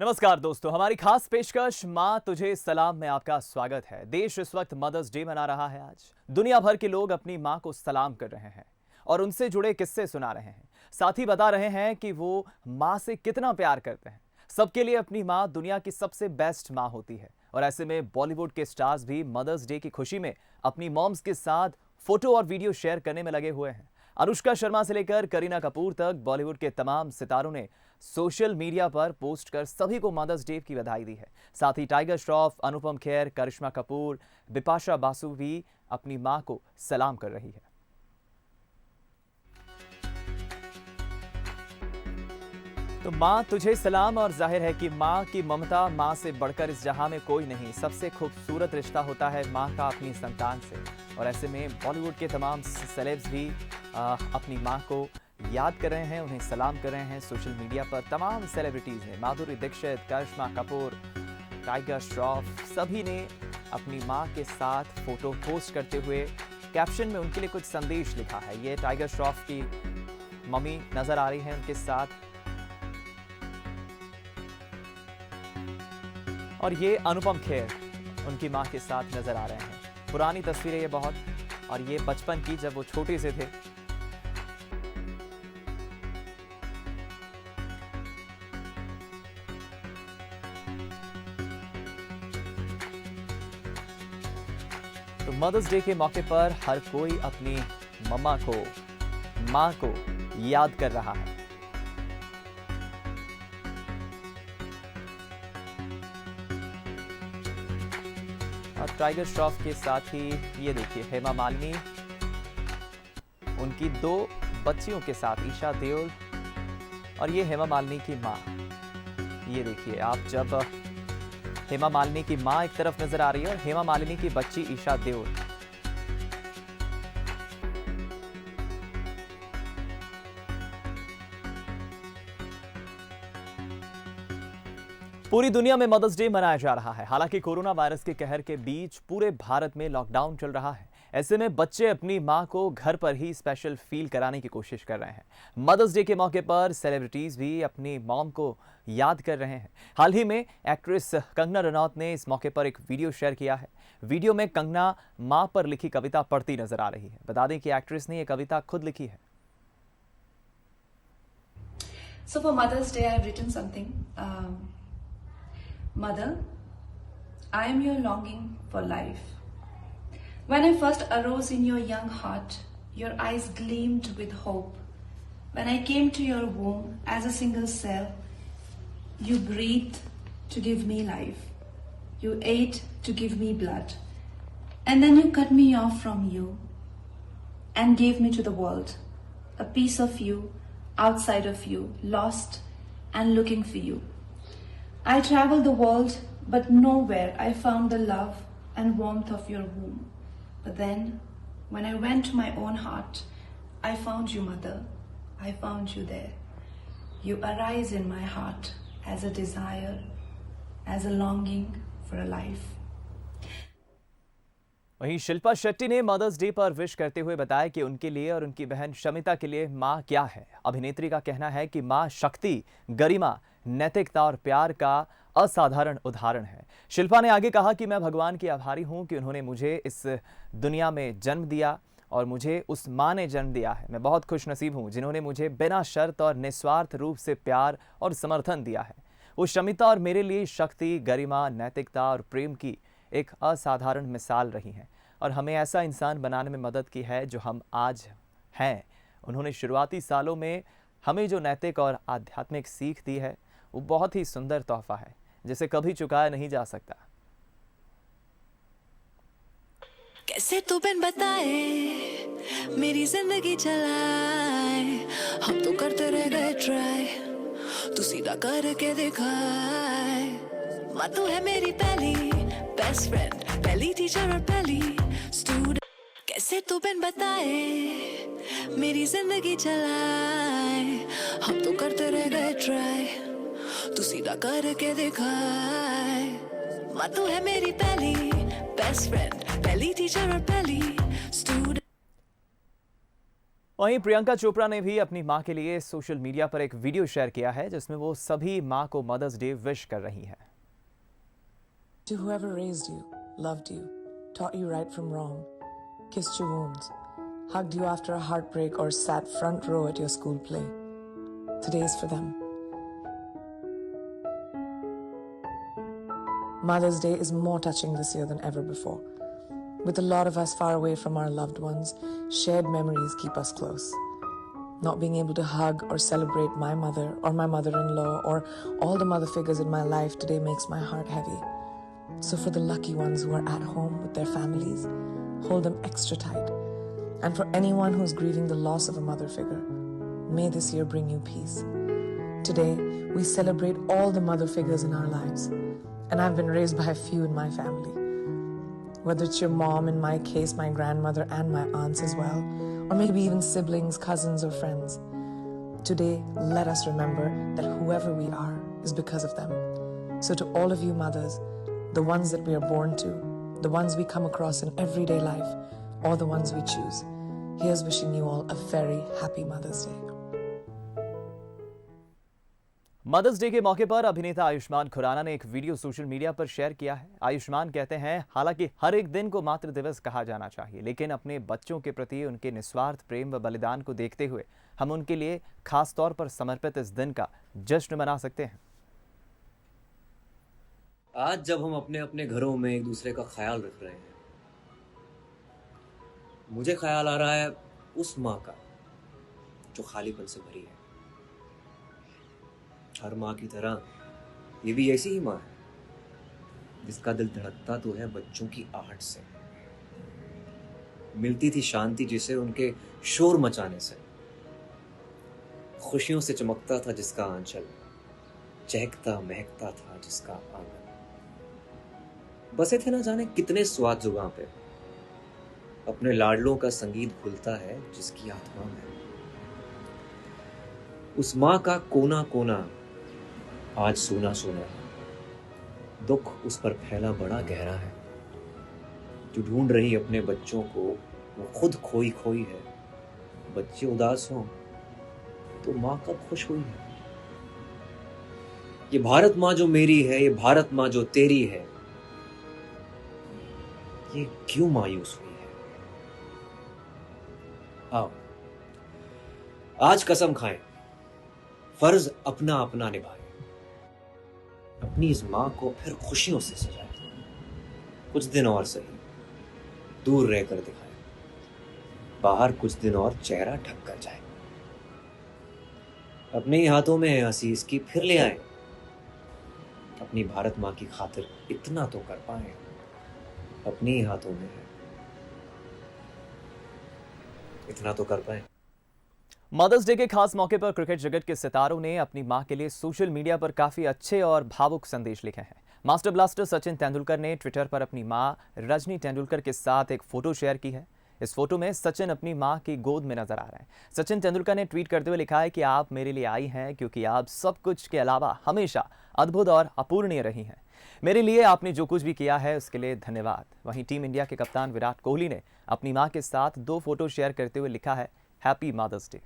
नमस्कार दोस्तों, हमारी खास पेशकश माँ तुझे सलाम में आपका स्वागत है। देश इस वक्त मदर्स डे मना रहा है। आज दुनिया भर के लोग अपनी माँ को सलाम कर रहे हैं और उनसे जुड़े किस्से सुना रहे हैं। साथ ही बता रहे हैं कि वो माँ से कितना प्यार करते हैं। सबके लिए अपनी माँ दुनिया की सबसे बेस्ट माँ होती है और ऐसे में बॉलीवुड के स्टार्स भी मदर्स डे की खुशी में अपनी मॉम्स के साथ फोटो और वीडियो शेयर करने में लगे हुए हैं। अनुष्का शर्मा से लेकर करीना कपूर तक बॉलीवुड के तमाम सितारों ने सोशल मीडिया पर पोस्ट कर सभी को मदर्स डे की बधाई दी है। साथ ही टाइगर श्रॉफ, अनुपम खेर, करिश्मा कपूर, बिपाशा बासु भी अपनी मां को सलाम कर रही है। तो माँ तुझे सलाम, और जाहिर है कि माँ की ममता माँ से बढ़कर इस जहां में कोई नहीं। सबसे खूबसूरत रिश्ता होता है माँ का अपनी संतान से, और ऐसे में बॉलीवुड के तमाम सेलेब्स भी अपनी माँ को याद कर रहे हैं, उन्हें सलाम कर रहे हैं। सोशल मीडिया पर तमाम सेलिब्रिटीज ने, माधुरी दीक्षित, करिश्मा कपूर, टाइगर श्रॉफ, सभी ने अपनी माँ के साथ फोटो पोस्ट करते हुए कैप्शन में उनके लिए कुछ संदेश लिखा है। ये टाइगर श्रॉफ की मम्मी नजर आ रही है उनके साथ, और ये अनुपम खेर उनकी मां के साथ नजर आ रहे हैं। पुरानी तस्वीरें ये बहुत, और ये बचपन की जब वो छोटे से थे। तो मदर्स डे के मौके पर हर कोई अपनी मम्मा को, मां को याद कर रहा है। और टाइगर श्रॉफ के साथ ही ये देखिए हेमा मालिनी उनकी दो बच्चियों के साथ, ईशा देओल, और ये हेमा मालिनी की माँ। ये देखिए आप, जब हेमा मालिनी की माँ एक तरफ नजर आ रही है और हेमा मालिनी की बच्ची ईशा देओल। पूरी दुनिया में मदर्स डे मनाया जा रहा है। हालांकि कोरोना वायरस के कहर के बीच पूरे भारत में लॉकडाउन चल रहा है। ऐसे में बच्चे अपनी मां को घर पर ही स्पेशल फील कराने की कोशिश कर रहे हैं। मदर्स डे के मौके पर सेलिब्रिटीज भी अपनी मॉम को याद कर रहे हैं। हाल ही में एक्ट्रेस कंगना रनौत ने इस मौके पर एक वीडियो शेयर किया है। वीडियो में कंगना मां पर लिखी कविता पढ़ती नजर आ रही है। बता दें कि एक्ट्रेस ने यह कविता खुद लिखी है। So for Mother's Day, I have written something. Mother, I am your longing for life. When I first arose in your young heart, your eyes gleamed with hope. When I came to your womb as a single cell, you breathed to give me life. You ate to give me blood. And then you cut me off from you and gave me to the world, a piece of you, outside of you, lost and looking for you. I traveled the world, but nowhere I found the love and warmth of your womb. But then, when I went to my own heart, I found you, Mother. I found you there. You arise in my heart as a desire, as a longing for a life. वहीं शिल्पा शेट्टी ने mother's day पर wish करते हुए बताया कि उनके लिए और उनकी बहन शमिता के लिए मां क्या है। अभिनेत्री का कहना है कि मां शक्ति, गरिमा, नैतिकता और प्यार का असाधारण उदाहरण है। शिल्पा ने आगे कहा कि मैं भगवान की आभारी हूं कि उन्होंने मुझे इस दुनिया में जन्म दिया और मुझे उस मां ने जन्म दिया है। मैं बहुत खुशनसीब हूं जिन्होंने मुझे बिना शर्त और निस्वार्थ रूप से प्यार और समर्थन दिया है। वो शमिता और मेरे लिए शक्ति, गरिमा, नैतिकता और प्रेम की एक असाधारण मिसाल रही हैं और हमें ऐसा इंसान बनाने में मदद की है जो हम आज हैं। उन्होंने शुरुआती सालों में हमें जो नैतिक और आध्यात्मिक सीख दी है वो बहुत ही सुंदर तोहफा है जिसे कभी चुकाया नहीं जा सकता। कैसे तू बिन बताए मेरी जिंदगी चलाए, हम तो करते रह गए ट्राई, तू सीधा करके दिखाए। माँ तू है मेरी पहली बेस्ट फ्रेंड, पहली टीचर और पहली स्टूडेंट। कैसे तू बिन बताए मेरी जिंदगी चलाए, हम तो करते रह गए ट्राई, तू सीधा करके दिखाए। माँ तू है मेरी पहली बेस्ट फ्रेंड, पहली टीचर और पहली स्टूडेंट। वहीं प्रियंका चोपड़ा ने भी अपनी मां के लिए सोशल मीडिया पर एक वीडियो शेयर किया है जिसमें वो सभी मां को मदर्स डे विश कर रही हैं। To whoever raised you, loved you, taught you right from wrong, kissed your wounds, hugged you after a heartbreak, or sat front row at your school play. Today is for them. Mother's Day is more touching this year than ever before. With a lot of us far away from our loved ones, shared memories keep us close. Not being able to hug or celebrate my mother or my mother-in-law or all the mother figures in my life today makes my heart heavy. So for the lucky ones who are at home with their families, hold them extra tight. And for anyone who's grieving the loss of a mother figure, may this year bring you peace. Today, we celebrate all the mother figures in our lives. And I've been raised by a few in my family. Whether it's your mom, in my case, my grandmother and my aunts as well, or maybe even siblings, cousins or friends. Today, let us remember that whoever we are is because of them. So to all of you mothers, the ones that we are born to, the ones we come across in everyday life, or the ones we choose, here's wishing you all a very happy Mother's Day. Mother's Day के मौके पर अभिनेता आयुष्मान खुराना ने एक video social media पर share किया है। आयुष्मान कहते हैं, हालांकि हर एक दिन को मातृ दिवस कहा जाना चाहिए, लेकिन अपने बच्चों के प्रति उनके निस्वार्थ प्रेम व बलिदान को देखते हुए हम उनके लिए खास तौर पर समर्पित इस दिन का जश्न मना सकते हैं। आज जब हम अपने अपने घरों में एक दूसरे का ख्याल रख रहे हैं, मुझे ख्याल आ रहा है उस माँ का जो खालीपन से भरी है। हर माँ की तरह ये भी ऐसी ही माँ है जिसका दिल धड़कता तो है बच्चों की आहट से। मिलती थी शांति जिसे उनके शोर मचाने से। खुशियों से चमकता था जिसका आंचल, चहकता महकता था जिसका आंगन। बसे थे ना जाने कितने स्वाद जुबां पे, अपने लाडलों का संगीत घुलता है जिसकी आत्मा में। उस माँ का कोना कोना आज सूना सूना है, दुख उस पर फैला बड़ा गहरा है। जो ढूंढ रही अपने बच्चों को वो खुद खोई खोई है। बच्चे उदास हों तो माँ कब खुश हुई है। ये भारत माँ जो मेरी है, ये भारत माँ जो तेरी है, ये क्यों मायूस हुई है। आओ आज कसम खाएं, फर्ज अपना अपना निभाएं, अपनी इस माँ को फिर खुशियों से सजाएं। कुछ दिन और सही दूर रहकर दिखाएं, बाहर कुछ दिन और चेहरा ढक कर जाए। अपने ही हाथों में है हंसी इसकी, फिर ले आए। अपनी भारत माँ की खातिर इतना तो कर पाए, अपने ही हाथों में है, इतना तो कर पाए। मदर्स डे के खास मौके पर क्रिकेट जगत के सितारों ने अपनी मां के लिए सोशल मीडिया पर काफी अच्छे और भावुक संदेश लिखे हैं। मास्टर ब्लास्टर सचिन तेंदुलकर ने ट्विटर पर अपनी मां रजनी तेंदुलकर के साथ एक फोटो शेयर की है। इस फोटो में सचिन अपनी मां की गोद में नजर आ रहे हैं। सचिन तेंदुलकर ने ट्वीट करते हुए लिखा है कि आप मेरे लिए आई हैं क्योंकि आप सब कुछ के अलावा हमेशा अद्भुत और अपूर्णीय रही हैं। मेरे लिए आपने जो कुछ भी किया है उसके लिए धन्यवाद। वहीं टीम इंडिया के कप्तान विराट कोहली ने अपनी मां के साथ 2 फोटो शेयर करते हुए लिखा है, हैप्पी मदर्स डे।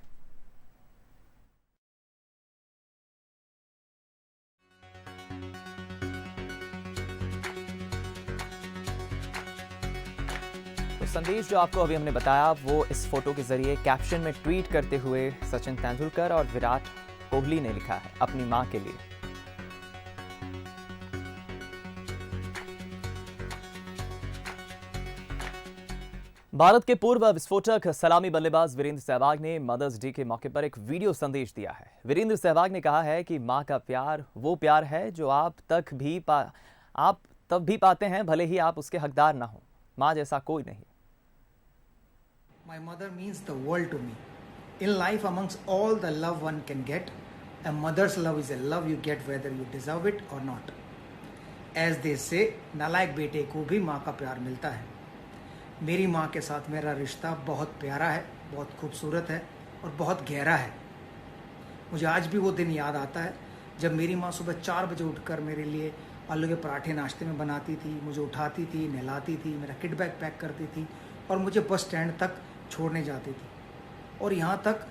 संदेश जो आपको अभी हमने बताया वो इस फोटो के जरिए कैप्शन में ट्वीट करते हुए सचिन तेंदुलकर और विराट कोहली ने लिखा है, अपनी मां के लिए। भारत के पूर्व विस्फोटक सलामी बल्लेबाज वीरेंद्र सहवाग ने मदर्स डे के मौके पर एक वीडियो संदेश दिया है। वीरेंद्र सहवाग ने कहा है कि मां का प्यार वो प्यार है जो आप तब भी पाते हैं भले ही आप उसके हकदार ना हो। मां जैसा कोई नहीं। My mother means the world to me. In life, amongst all the love one can get, a mother's love is a love you get whether you deserve it or not. As they say, नालायक बेटे को भी माँ का प्यार मिलता है। मेरी माँ के साथ मेरा रिश्ता बहुत प्यारा है, बहुत खूबसूरत है और बहुत गहरा है। मुझे आज भी वो दिन याद आता है जब मेरी माँ सुबह 4 बजे उठकर मेरे लिए आलू के पराठे नाश्ते में बनाती थी, मुझे उठाती थी, नहलाती थी, मेरा किट बैग पैक करती थी और मुझे बस स्टैंड तक छोड़ने जाती थी। और यहाँ तक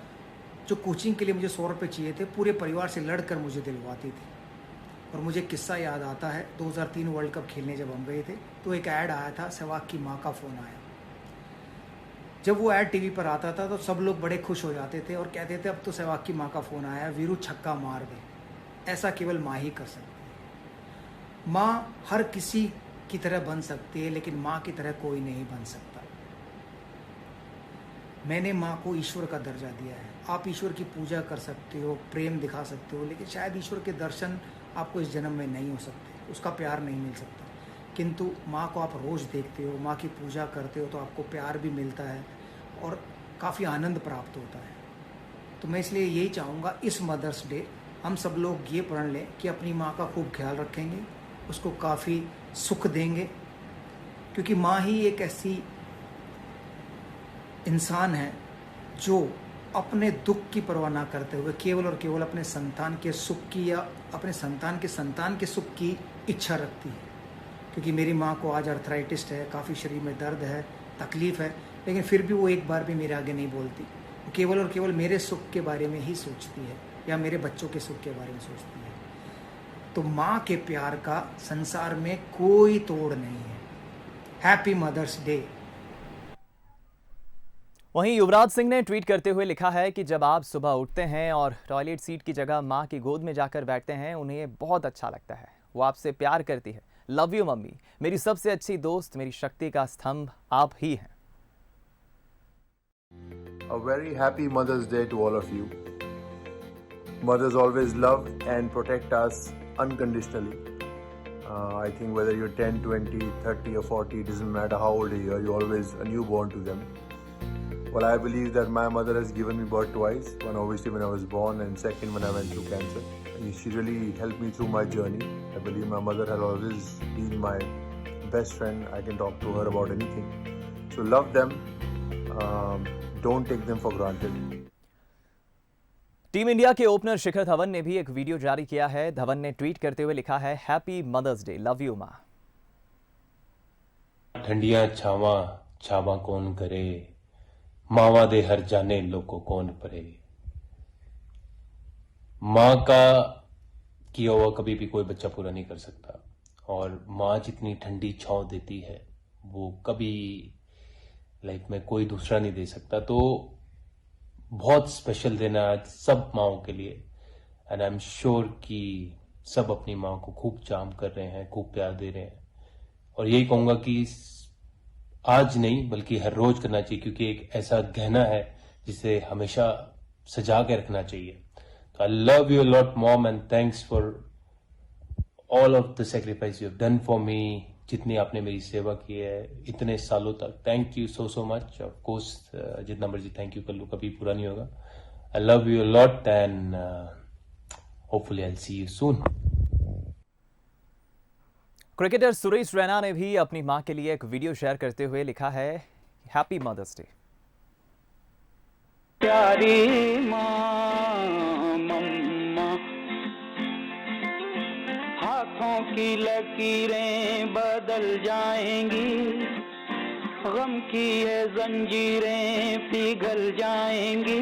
जो कोचिंग के लिए मुझे 100 रुपये चाहिए थे, पूरे परिवार से लड़कर मुझे दिलवाती थी। और मुझे किस्सा याद आता है, 2003 वर्ल्ड कप खेलने जब हम गए थे तो एक ऐड आया था, सहवाग की माँ का फ़ोन आया। जब वो ऐड टीवी पर आता था तो सब लोग बड़े खुश हो जाते थे और कहते थे अब तो सहवाग की माँ का फ़ोन आया, वीरू छक्का मार दे। ऐसा केवल माँ ही कर सकती है। माँ हर किसी की तरह बन सकती है, लेकिन माँ की तरह कोई नहीं बन सकता। मैंने माँ को ईश्वर का दर्जा दिया है। आप ईश्वर की पूजा कर सकते हो, प्रेम दिखा सकते हो, लेकिन शायद ईश्वर के दर्शन आपको इस जन्म में नहीं हो सकते, उसका प्यार नहीं मिल सकता। किंतु माँ को आप रोज़ देखते हो, माँ की पूजा करते हो तो आपको प्यार भी मिलता है और काफ़ी आनंद प्राप्त होता है। तो मैं इसलिए यही चाहूँगा, इस मदर्स डे हम सब लोग ये प्रण लें कि अपनी माँ का खूब ख्याल रखेंगे, उसको काफ़ी सुख देंगे, क्योंकि माँ ही एक ऐसी इंसान है जो अपने दुख की परवाह ना करते हुए केवल और केवल अपने संतान के सुख की या अपने संतान के सुख की इच्छा रखती है। क्योंकि मेरी माँ को आज अर्थराइटिस है, काफ़ी शरीर में दर्द है, तकलीफ़ है, लेकिन फिर भी वो एक बार भी मेरे आगे नहीं बोलती। वो केवल और केवल मेरे सुख के बारे में ही सोचती है या मेरे बच्चों के सुख के बारे में सोचती है। तो माँ के प्यार का संसार में कोई तोड़ नहीं है। Happy Mother's Day. वहीं युवराज सिंह ने ट्वीट करते हुए लिखा है कि जब आप सुबह उठते हैं और टॉयलेट सीट की जगह माँ की गोद में जाकर बैठते हैं, उन्हें ये बहुत अच्छा लगता है। वो आपसे प्यार करती है। लव यू मम्मी, मेरी सबसे अच्छी दोस्त, मेरी शक्ति का स्तंभ आप ही हैं। A very happy Mother's Day to all of you. Mothers always love and protect us unconditionally. I think whether you're 10, 20, 30 or 40, it doesn't matter how old you are, you're always a newborn to them. Well, I believe that my mother has given me birth twice. One obviously when I was born and second when I went through cancer. She really helped me through my journey. I believe my mother has always been my best friend. I can talk to her about anything. So love them. Don't take them for granted. Team India के opener Shikhar Dhawan ने भी एक video जारी किया है। धवन ने tweet करते हुए लिखा है, happy Mother's Day, love you माँ। ठंडियां छावा छावा कौन करे, मावा दे हर जाने लोको कौन परे। माँ का किया हुआ कभी भी कोई बच्चा पूरा नहीं कर सकता, और माँ जितनी ठंडी छांव देती है वो कभी लाइफ में कोई दूसरा नहीं दे सकता। तो बहुत स्पेशल दिन है आज सब माँओं के लिए, एंड आई एम श्योर कि सब अपनी माँ को खूब चाम कर रहे हैं, खूब प्यार दे रहे हैं। और यही कहूँगा कि आज नहीं बल्कि हर रोज करना चाहिए, क्योंकि एक ऐसा गहना है जिसे हमेशा सजा के रखना चाहिए। तो आई love you lot mom and thanks for all of the sacrifice you have done for me. जितनी आपने मेरी सेवा की है इतने सालों तक, thank you so much. Of course जितना मर्जी थैंक यू कर लूँ कभी पूरा नहीं होगा। आई love you lot and hopefully I will see you soon. Cricketer Suresh Raina ने भी अपनी मां के लिए एक वीडियो शेयर करते हुए लिखा है, हैप्पी मदर्स डे। प्यारी माँ मम्मा, हाथों की लकीरें बदल जाएंगी, गम की ये जंजीरें पिघल जाएंगी।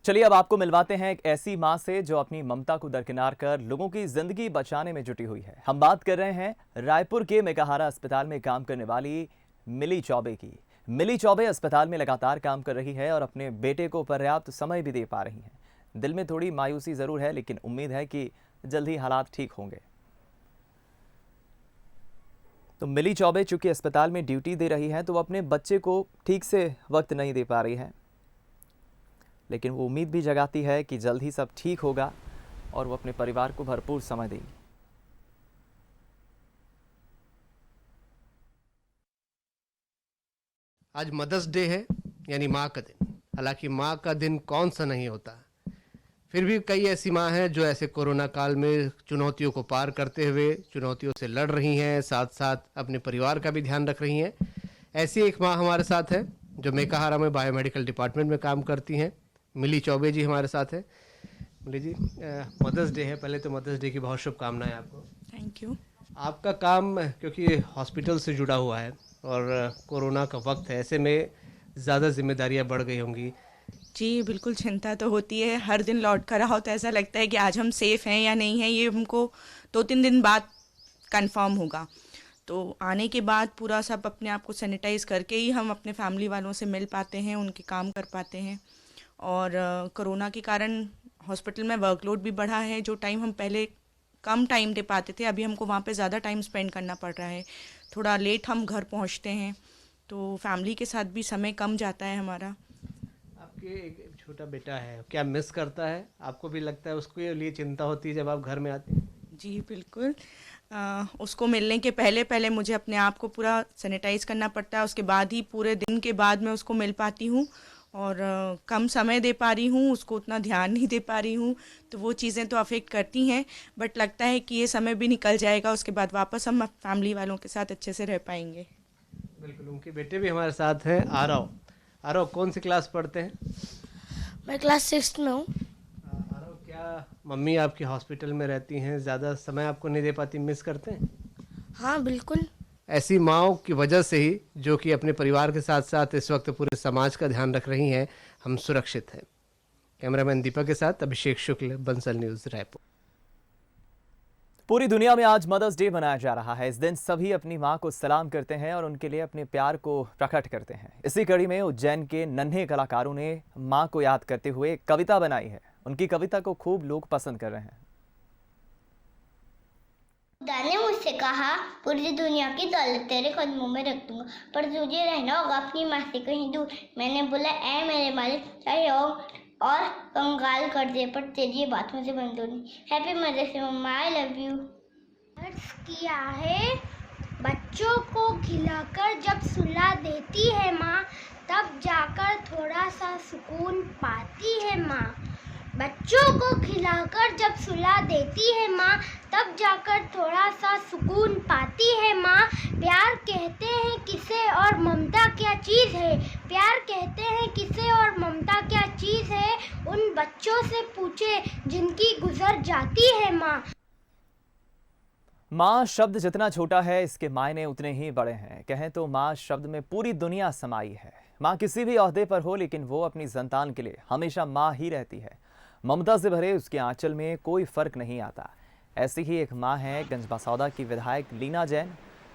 चलिए अब आपको मिलवाते हैं एक ऐसी मां से जो अपनी ममता को दरकिनार कर लोगों की जिंदगी बचाने में जुटी हुई है। हम बात कर रहे हैं रायपुर के मेकाहारा अस्पताल में काम करने वाली मिली चौबे की। मिली चौबे अस्पताल में लगातार काम कर रही है और अपने बेटे को पर्याप्त समय भी दे पा रही हैं। दिल में थोड़ी मायूसी जरूर है, लेकिन उम्मीद है कि जल्द ही हालात ठीक होंगे। तो मिली चौबे चूंकि अस्पताल में ड्यूटी दे रही है तो वो अपने बच्चे को ठीक से वक्त नहीं दे पा रही है, लेकिन वो उम्मीद भी जगाती है कि जल्द ही सब ठीक होगा और वो अपने परिवार को भरपूर समय देगी। आज मदर्स डे है, यानी माँ का दिन। हालांकि माँ का दिन कौन सा नहीं होता, फिर भी कई ऐसी माँ हैं जो ऐसे कोरोना काल में चुनौतियों को पार करते हुए चुनौतियों से लड़ रही हैं, साथ साथ अपने परिवार का भी ध्यान रख रही हैं। ऐसी एक माँ हमारे साथ है जो मेकाहारा में बायोमेडिकल डिपार्टमेंट में काम करती हैं। मिली चौबे जी हमारे साथ है। मिली जी, मदर्स डे है, पहले तो मदर्स डे की बहुत शुभकामनाएं आपको। Thank you. आपका काम क्योंकि हॉस्पिटल से जुड़ा हुआ है और कोरोना का वक्त है, ऐसे में ज़्यादा जिम्मेदारियां बढ़ गई होंगी। जी, बिल्कुल चिंता तो होती है। हर दिन लौट कर आओ तो ऐसा लगता है कि आज हम सेफ़ हैं या नहीं हैं, ये हमको 2-3 दिन बाद कंफर्म होगा। तो आने के बाद पूरा सब अपने आप को सैनिटाइज़ करके ही हम अपने फैमिली वालों से मिल पाते हैं, उनके काम कर पाते हैं। और कोरोना के कारण हॉस्पिटल में वर्कलोड भी बढ़ा है। जो टाइम हम पहले कम टाइम दे पाते थे, अभी हमको वहाँ पे ज़्यादा टाइम स्पेंड करना पड़ रहा है। थोड़ा लेट हम घर पहुँचते हैं, तो फैमिली के साथ भी समय कम जाता है हमारा। आपके एक छोटा बेटा है, क्या मिस करता है? आपको भी लगता है उसको ये लिए चिंता होती है जब आप घर में आते हैं? जी, बिल्कुल। उसको मिलने के पहले पहले मुझे अपने आप को पूरा सैनिटाइज़ करना पड़ता है, उसके बाद ही पूरे दिन के बाद मैं उसको मिल पाती हूँ। और कम समय दे पा रही हूँ, उसको उतना ध्यान नहीं दे पा रही हूँ, तो वो चीज़ें तो अफ़ेक्ट करती हैं। बट लगता है कि ये समय भी निकल जाएगा, उसके बाद वापस हम फैमिली वालों के साथ अच्छे से रह पाएंगे। बिल्कुल, उनके बेटे भी हमारे साथ हैं। आरव, आरव कौन सी क्लास पढ़ते हैं? मैं क्लास 6 में हूँ। आरव, क्या मम्मी आपकी हॉस्पिटल में रहती हैं, ज़्यादा समय आपको नहीं दे पाती, मिस करते हैं? हाँ, बिल्कुल। ऐसी माँओं की वजह से ही, जो कि अपने परिवार के साथ साथ इस वक्त पूरे समाज का ध्यान रख रही हैं, हम सुरक्षित हैं। कैमरामैन दीपक के साथ अभिषेक शुक्ल, बंसल न्यूज़, रायपुर। पूरी दुनिया में आज मदर्स डे मनाया जा रहा है। इस दिन सभी अपनी मां को सलाम करते हैं और उनके लिए अपने प्यार को प्रकट करते हैं। इसी कड़ी में उज्जैन के नन्हे कलाकारों ने मां को याद करते हुए एक कविता बनाई है। उनकी कविता को खूब लोग पसंद कर रहे हैं। खुदा ने मुझसे कहा, पूरी दुनिया की दौलत तेरे कदमों में रख दूंगा, पर तुझे रहना होगा अपनी माँ से कहीं दूर। मैंने बोला, ऐ मेरे मालिक, चाहे और कंगाल कर दे, पर तेरी ये बात मुझे मंजूर नहीं। Happy Mother's Day mama, I love you. अर्ज किया है, बच्चों को खिलाकर जब सुला देती है माँ, तब जाकर थोड़ा सा सुकून पाती है माँ। बच्चों को खिलाकर जब सुला देती है माँ, तब जाकर थोड़ा सा सुकून पाती है माँ। प्यार कहते हैं किसे और ममता क्या चीज़ है, प्यार कहते हैं किसे और ममता क्या चीज़ है, उन बच्चों से पूछे जिनकी गुजर जाती है माँ। माँ शब्द जितना छोटा है, इसके मायने उतने ही बड़े हैं। कहें तो माँ शब्द में पूरी दुनिया समाई है। माँ किसी भी ओहदे पर हो, लेकिन वो अपनी संतान के लिए हमेशा माँ ही रहती है। ममता से भरे उसके आंचल में कोई फर्क नहीं आता। ऐसी ही एक माँ है गंजबसौदा की विधायक लीना जैन।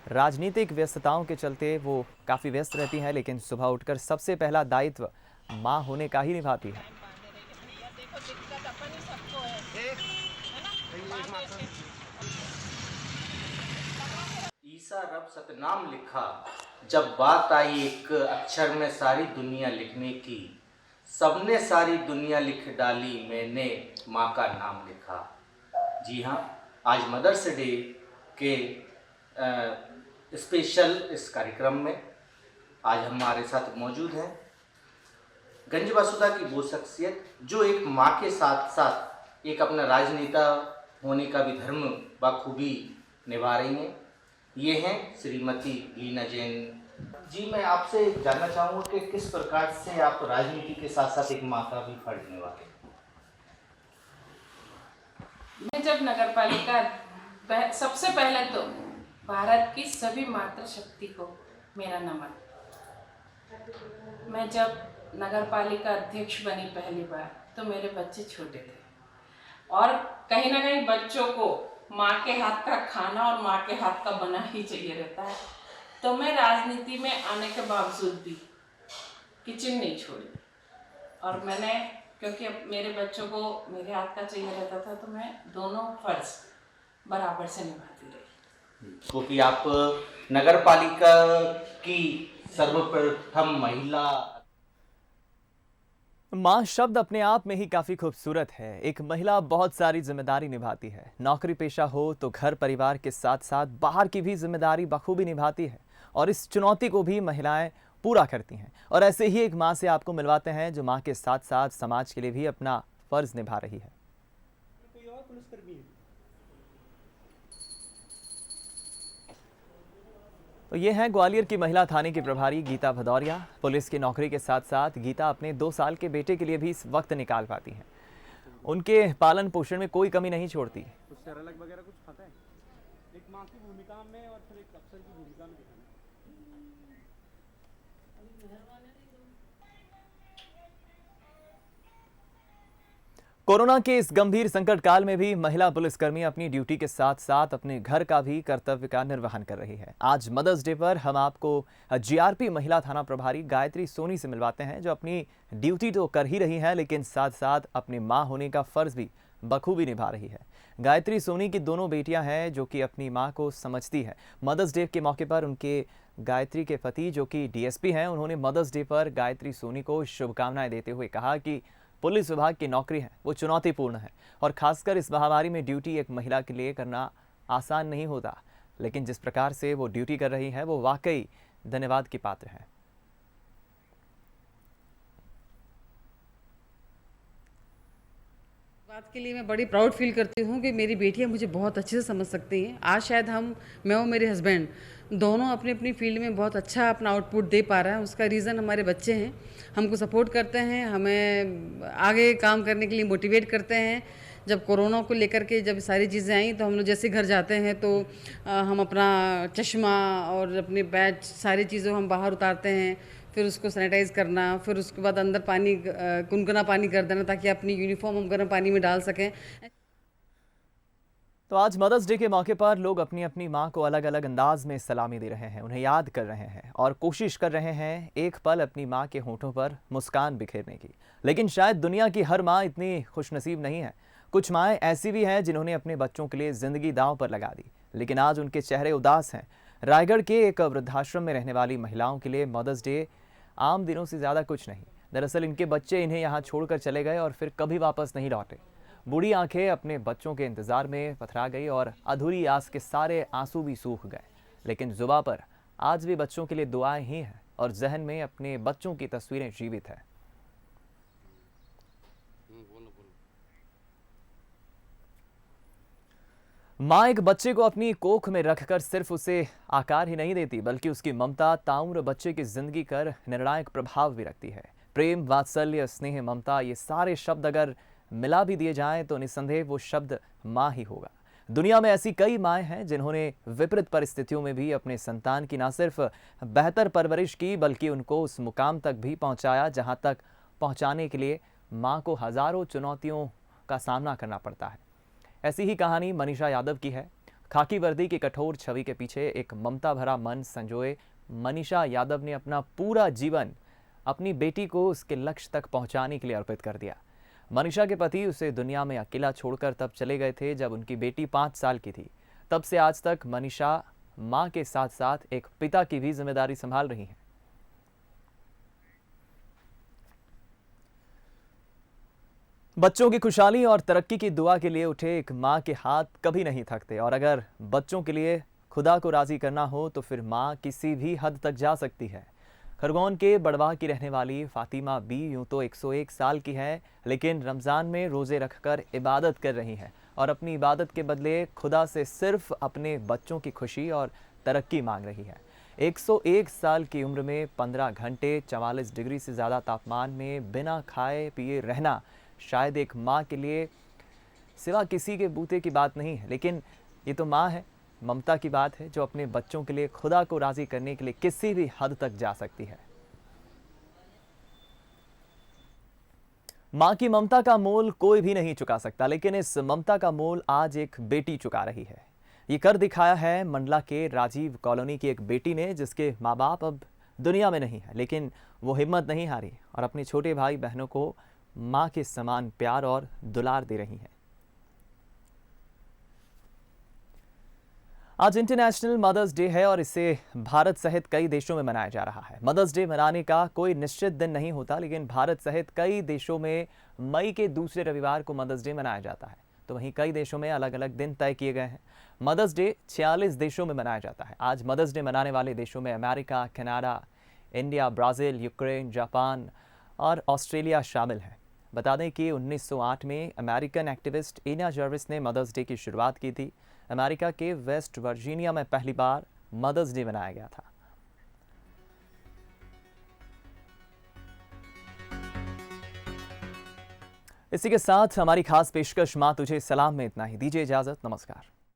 राजनीतिक व्यस्तताओं के चलते वो काफ़ी व्यस्त रहती हैं, लेकिन सुबह उठकर सबसे पहला दायित्व माँ होने का ही निभाती है। ईसा रब सतनाम लिखा, जब बात आई एक अक्षर में सारी दुनिया लिखने की, सबने सारी दुनिया लिख डाली, मैंने माँ का नाम लिखा। जी हाँ, आज मदर्स डे के स्पेशल इस कार्यक्रम में आज हमारे साथ मौजूद हैं गंजबसौदा की वो शख्सियत जो एक माँ के साथ साथ एक अपना राजनेता होने का भी धर्म बखूबी निभा रही हैं। ये हैं श्रीमती लीना जैन जी। मैं आपसे जानना चाहूँगा कि किस प्रकार से आप राजनीति के साथ साथ एक माँ का भी फर्ज निभाते हैं। मैं जब नगर पालिका सबसे पहले तो भारत की सभी मातृशक्ति को मेरा नमन। मैं जब नगर पालिका अध्यक्ष बनी पहली बार, तो मेरे बच्चे छोटे थे और कहीं ना कहीं बच्चों को माँ के हाथ का खाना और माँ के हाथ का बना ही चाहिए रहता है। तो मैं राजनीति में आने के बावजूद भी किचन नहीं छोड़ी और मैंने, क्योंकि अब मेरे बच्चों को मेरे हाथ का चाहिए रहता था, तो मैं दोनों फर्ज बराबर से निभाती रही। क्योंकि आप नगर पालिका की सर्वप्रथम महिला। माँ शब्द अपने आप में ही काफ़ी खूबसूरत है। एक महिला बहुत सारी जिम्मेदारी निभाती है। नौकरी पेशा हो तो घर परिवार के साथ साथ बाहर की भी जिम्मेदारी बखूबी निभाती है और इस चुनौती को भी महिलाएं पूरा करती हैं। और ऐसे ही एक माँ से आपको मिलवाते हैं जो माँ के साथ साथ समाज के लिए भी अपना फर्ज निभा रही है। तो ये हैं ग्वालियर की महिला थाने की प्रभारी गीता भदौरिया। पुलिस की नौकरी के साथ साथ गीता अपने 2 साल के बेटे के लिए भी इस वक्त निकाल पाती हैं। उनके पालन पोषण में कोई कमी नहीं छोड़ती। कुछ सरलक वगैरह कुछ पता है? एक माँ की भूमिका में और फिर एक अफसर की भूमिका में दिखाना। कोरोना के इस गंभीर संकट काल में भी महिला पुलिसकर्मी अपनी ड्यूटी के साथ साथ अपने घर का भी कर्तव्य का निर्वहन कर रही है। आज मदर्स डे पर हम आपको जीआरपी महिला थाना प्रभारी गायत्री सोनी से मिलवाते हैं, जो अपनी ड्यूटी तो कर ही रही हैं, लेकिन साथ साथ अपनी मां होने का फर्ज भी बखूबी निभा रही है। गायत्री सोनी की दोनों बेटियां हैं जो कि अपनी मां को समझती है। मदर्स डे के मौके पर उनके गायत्री के पति जो कि डीएसपी हैं, उन्होंने मदर्स डे पर गायत्री सोनी को शुभकामनाएं देते हुए कहा कि पुलिस विभाग की नौकरी है वो चुनौतीपूर्ण है और खासकर इस महामारी में ड्यूटी एक महिला के लिए करना आसान नहीं होता, लेकिन जिस प्रकार से वो ड्यूटी कर रही है वो वाकई धन्यवाद की पात्र है। बात के लिए मैं बड़ी प्राउड फील करती हूँ कि मेरी बेटियाँ मुझे बहुत अच्छे से समझ सकती हैं। आज शायद मैं और मेरे हस्बैंड दोनों अपनी अपनी फील्ड में बहुत अच्छा अपना आउटपुट दे पा रहा है। उसका रीज़न हमारे बच्चे हैं, हमको सपोर्ट करते हैं, हमें आगे काम करने के लिए मोटिवेट करते हैं। जब कोरोना को लेकर के जब सारी चीज़ें आई तो हम लोग जैसे घर जाते हैं तो हम अपना चश्मा और अपने बैच सारी चीज़ें हम बाहर उतारते हैं, फिर उसको सैनिटाइज करना, फिर उसके बाद अंदर पानी गुनगुना पानी कर देना ताकि अपनी यूनिफॉर्म हम गर्म पानी में डाल सकें। तो आज मदर्स डे के मौके पर लोग अपनी अपनी मां को अलग अलग अंदाज में सलामी दे रहे हैं, उन्हें याद कर रहे हैं और कोशिश कर रहे हैं एक पल अपनी मां के होठों पर मुस्कान बिखेरने की। लेकिन शायद दुनिया की हर मां इतनी खुशनसीब नहीं है। कुछ माएँ ऐसी भी हैं जिन्होंने अपने बच्चों के लिए जिंदगी दांव पर लगा दी, लेकिन आज उनके चेहरे उदास हैं। रायगढ़ के एक वृद्धाश्रम में रहने वाली महिलाओं के लिए मदर्स डे आम दिनों से ज़्यादा कुछ नहीं। दरअसल इनके बच्चे इन्हें यहाँ छोड़कर चले गए और फिर कभी वापस नहीं लौटे। बूढ़ी आंखें अपने बच्चों के इंतज़ार में पथरा गई और अधूरी आस के सारे आंसू भी सूख गए, लेकिन जुबां पर आज भी बच्चों के लिए दुआएं ही हैं और जहन में अपने बच्चों की तस्वीरें जीवित है। माँ एक बच्चे को अपनी कोख में रखकर सिर्फ उसे आकार ही नहीं देती, बल्कि उसकी ममता ताउम्र बच्चे की जिंदगी पर निर्णायक प्रभाव भी रखती है। प्रेम, वात्सल्य, स्नेह, ममता, ये सारे शब्द अगर मिला भी दिए जाएं तो निस्संदेह वो शब्द माँ ही होगा। दुनिया में ऐसी कई माएँ हैं जिन्होंने विपरीत परिस्थितियों में भी अपने संतान की न सिर्फ बेहतर परवरिश की, बल्कि उनको उस मुकाम तक भी पहुँचाया जहाँ तक पहुँचाने के लिए माँ को हज़ारों चुनौतियों का सामना करना पड़ता है। ऐसी ही कहानी मनीषा यादव की है। खाकी वर्दी की कठोर छवि के पीछे एक ममता भरा मन संजोए मनीषा यादव ने अपना पूरा जीवन अपनी बेटी को उसके लक्ष्य तक पहुंचाने के लिए अर्पित कर दिया। मनीषा के पति उसे दुनिया में अकेला छोड़कर तब चले गए थे जब उनकी बेटी 5 साल की थी। तब से आज तक मनीषा मां के साथ साथ एक पिता की भी जिम्मेदारी संभाल रही हैं। बच्चों की खुशहाली और तरक्की की दुआ के लिए उठे एक माँ के हाथ कभी नहीं थकते, और अगर बच्चों के लिए खुदा को राजी करना हो तो फिर माँ किसी भी हद तक जा सकती है। खरगोन के बड़वाह की रहने वाली फातिमा बी यूं तो 101 साल की है, लेकिन रमज़ान में रोज़े रखकर इबादत कर रही हैं और अपनी इबादत के बदले खुदा से सिर्फ अपने बच्चों की खुशी और तरक्की मांग रही है। 101 साल की उम्र में 15 घंटे 44 डिग्री से ज़्यादा तापमान में बिना खाए पिए रहना शायद एक माँ के लिए सिवा किसी के बूते की बात नहीं है, लेकिन ये तो माँ है, ममता की बात है, जो अपने बच्चों के लिए खुदा को राज़ी करने के लिए किसी भी हद तक जा सकती है। माँ की ममता का मोल कोई भी नहीं चुका सकता, लेकिन इस ममता का मोल आज एक बेटी चुका रही है। ये कर दिखाया है मंडला के राजीव कॉलोनी की एक बेटी ने, जिसके माँ बाप अब दुनिया में नहीं है, लेकिन वो हिम्मत नहीं हारी और अपने छोटे भाई बहनों को माँ के समान प्यार और दुलार दे रही हैं। आज इंटरनेशनल मदर्स डे है और इसे भारत सहित कई देशों में मनाया जा रहा है। मदर्स डे मनाने का कोई निश्चित दिन नहीं होता, लेकिन भारत सहित कई देशों में मई के दूसरे रविवार को मदर्स डे मनाया जाता है, तो वहीं कई देशों में अलग अलग दिन तय किए गए हैं। मदर्स डे 46 देशों में मनाया जाता है। आज मदर्स डे मनाने वाले देशों में America, Canada, India, Brazil, Ukraine, Japan और ऑस्ट्रेलिया शामिल हैं। बता दें कि 1908 में अमेरिकन एक्टिविस्ट एना जर्विस ने मदर्स डे की शुरुआत की थी। अमेरिका के वेस्ट वर्जीनिया में पहली बार मदर्स डे मनाया गया था। इसी के साथ हमारी खास पेशकश माँ तुझे सलाम में इतना ही। दीजिए इजाजत, नमस्कार।